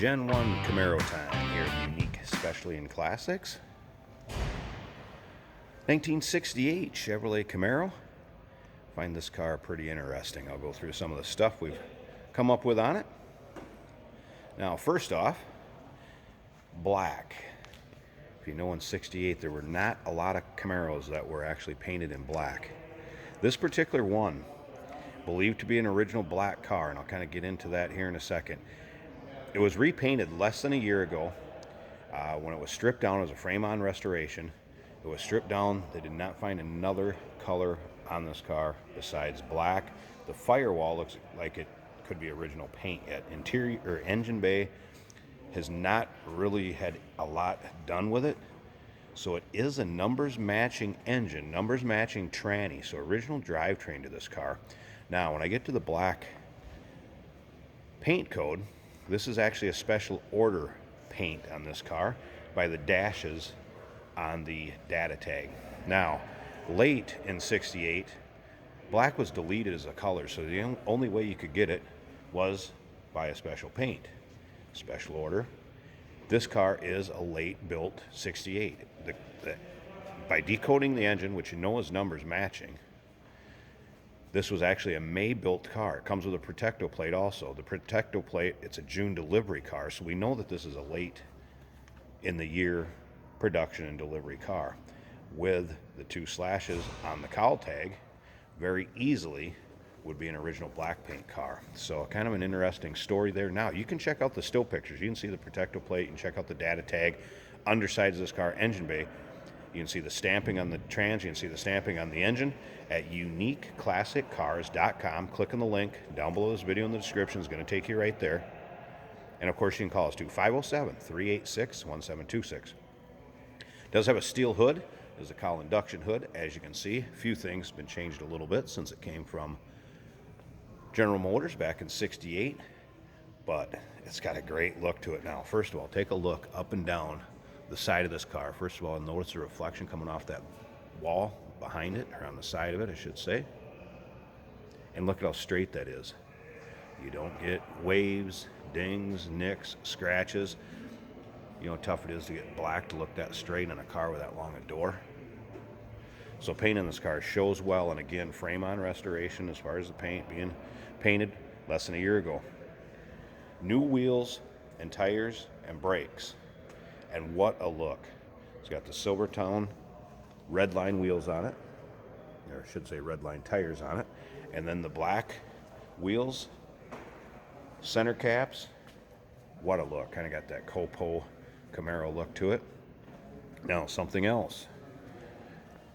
Gen 1 Camaro time here at Unique Specialty and Classics. 1968 Chevrolet Camaro. Find this car pretty interesting. I'll go through some of the stuff we've come up with on it. Now, first off, black. If you know, in 68 there were not a lot of Camaros that were actually painted in black. This particular one, believed to be an original black car, and I'll kind of get into that here in a second. It was repainted less than a year ago. When it was stripped down, it was a frame-on restoration. It was stripped down. They did not find another color on this car besides black. The firewall looks like it could be original paint yet. Interior or engine bay has not really had a lot done with it. So it is a numbers matching engine, numbers matching tranny, so original drivetrain to this car. Now, when I get to the black paint code, this is actually a special order paint on this car by the dashes on the data tag. Now, late in 68, black was deleted as a color, so the only way you could get it was by a special paint, special order. This car is a late built 68. By decoding the engine, which you know is numbers matching, this was actually a May built car. It comes with a Protecto plate also. The Protecto plate, it's a June delivery car, so we know that this is a late in the year production and delivery car. With the two slashes on the cowl tag, very easily would be an original black paint car. So kind of an interesting story there. Now, you can check out the still pictures. You can see the Protecto plate, you can check out the data tag, undersides of this car, engine bay. You can see the stamping on the trans, you can see the stamping on the engine at uniqueclassiccars.com. Click on the link down below this video in the description. It's going to take you right there. And of course, you can call us to 507-386-1726. Does have a steel hood. There's a cowl induction hood. As you can see, a few things have been changed a little bit since it came from General Motors back in 68. But it's got a great look to it now. First of all, take a look up and down the side of this car. First of all, notice the reflection coming off that wall behind it, or on the side of it, I should say. And look at how straight that is. You don't get waves, dings, nicks, scratches. You know how tough it is to get black to look that straight in a car with that long a door. So paint in this car shows well, and again, frame-on restoration as far as the paint being painted less than a year ago. New wheels and tires and brakes. And what a look. It's got the silver tone red line wheels on it, or I should say red line tires on it, and then the black wheels, center caps. What a look. Kind of got that Copo Camaro look to it. Now, something else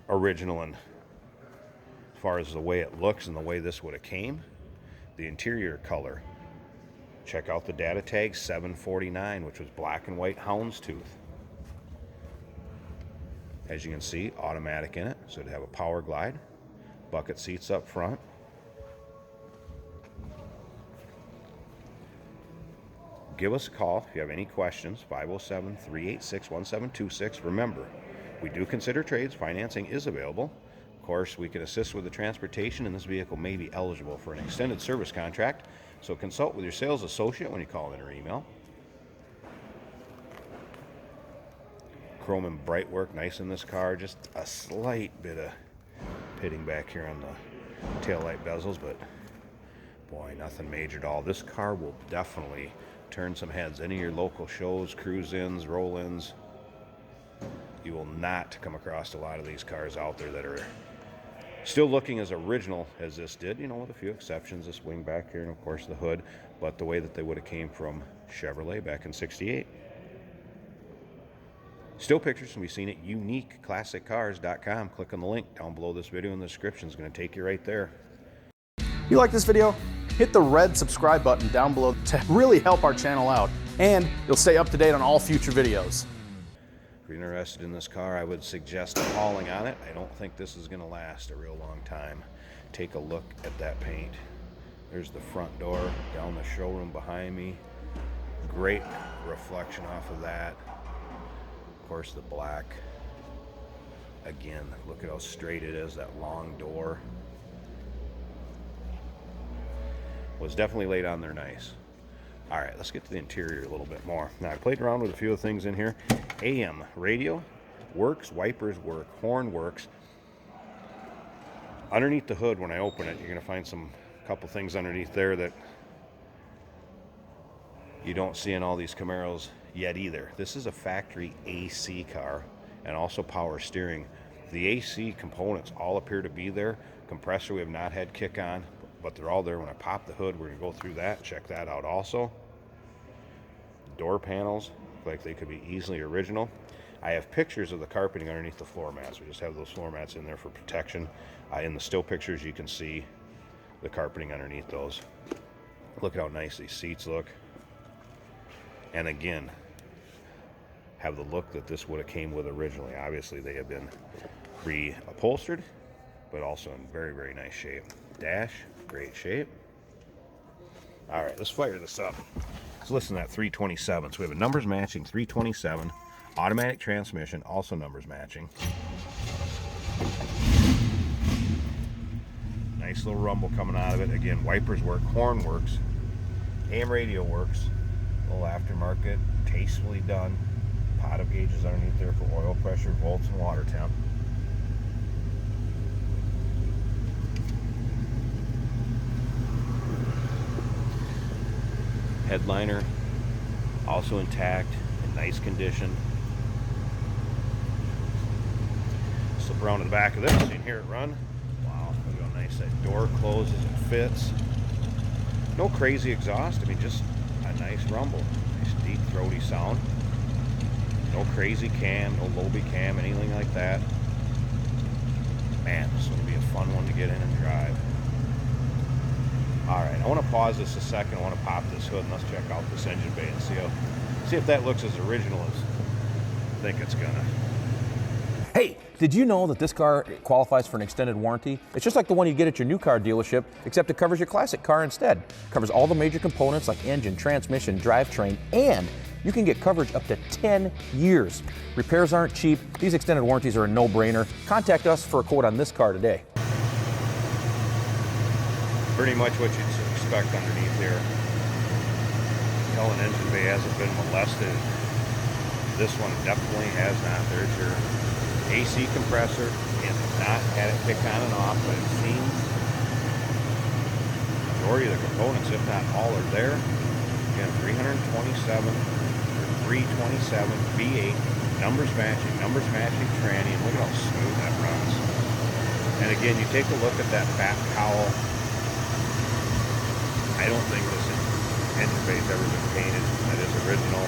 original, and as far as the way it looks and the way this would have came, the interior color. Check out the data tag 749, which was black and white houndstooth. As you can see, automatic in it, so it'd have a power glide, bucket seats up front. Give us a call if you have any questions, 507-386-1726. Remember, we do consider trades. Financing is available. Of course, we can assist with the transportation, and this vehicle may be eligible for an extended service contract. So consult with your sales associate when you call in or email. Chrome and bright work, nice in this car. Just a slight bit of pitting back here on the taillight bezels, but boy, nothing major at all. This car will definitely turn some heads. Any of your local shows, cruise-ins, roll-ins, you will not come across a lot of these cars out there that are still looking as original as this did, you know, with a few exceptions, this wing back here and of course the hood, but the way that they would have came from Chevrolet back in 68. Still pictures can be seen at uniqueclassiccars.com. Click on the link down below this video in the description. It's going to take you right there. You like this video? Hit the red subscribe button down below to really help our channel out, and you'll stay up to date on all future videos. If you're interested in this car, I would suggest hauling on it. I don't think this is going to last a real long time. Take a look at that paint. There's the front door down the showroom behind me. Great reflection off of that. Of course, the black. Again, look at how straight it is, that long door. Was definitely laid on there nice. All right, let's get to the interior a little bit more. Now, I played around with a few of the things in here. AM radio works, wipers work, horn works. Underneath the hood, when I open it, you're going to find couple things underneath there that you don't see in all these Camaros yet either. This is a factory AC car and also power steering. The AC components all appear to be there. Compressor we have not had kick on, but they're all there. When I pop the hood, we're going to go through that, check that out also. Door panels look like they could be easily original. I have pictures of the carpeting underneath the floor mats. We just have those floor mats in there for protection. In the still pictures, you can see the carpeting underneath those. Look at how nice these seats look. And again, have the look that this would have came with originally. Obviously, they have been pre-upholstered, but also in very, very nice shape. Dash, great shape. All right, let's fire this up. Let's listen to that 327. So we have a numbers matching 327, automatic transmission, also numbers matching. Nice little rumble coming out of it. Again, wipers work, horn works, AM radio works, a little aftermarket, tastefully done. Pot of gauges underneath there for oil pressure, volts, and water temp. Headliner also intact, in nice condition. Slip around to the back of this, you can hear it run. Wow, look how nice that door closes and fits. No crazy exhaust, I mean just a nice rumble. Nice deep throaty sound. No crazy cam, no lobby cam, anything like that. Man, this is going to be a fun one to get in and drive. All right, I want to pause this a second. I want to pop this hood and let's check out this engine bay and see if that looks as original as I think it's gonna. Hey, did you know that this car qualifies for an extended warranty? It's just like the one you get at your new car dealership, except it covers your classic car instead. It covers all the major components like engine, transmission, drivetrain, and you can get coverage up to 10 years. Repairs aren't cheap. These extended warranties are a no-brainer. Contact us for a quote on this car today. Pretty much what you'd expect underneath here. Hell, an engine bay hasn't been molested. This one definitely has not. There's your AC compressor. It has not had it kick on and off, but it seems the majority of the components, if not all, are there. Again, 327 V8, numbers matching tranny, and look at how smooth that runs. And again, you take a look at that back cowl. I don't think this engine bay's ever been painted. That is original.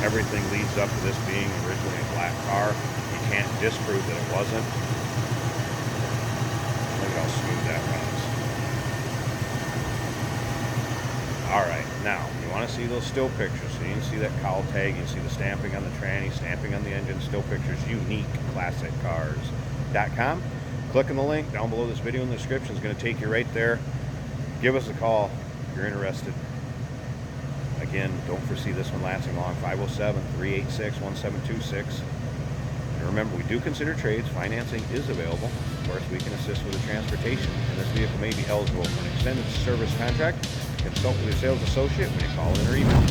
Everything leads up to this being originally a black car. You can't disprove that it wasn't. Look at how smooth that runs. All right, now you want to see those still pictures. So you can see that cowl tag, you can see the stamping on the tranny, stamping on the engine, still pictures, uniqueClassicCars.com. Click on the link down below this video in the description. It's going to take you right there. Give us a call if you're interested. Again, don't foresee this one lasting long. 507-386-1726. And remember, we do consider trades. Financing is available. Of course, we can assist with the transportation, and this vehicle may be eligible for an extended service contract. Consult with your sales associate when you call in or email.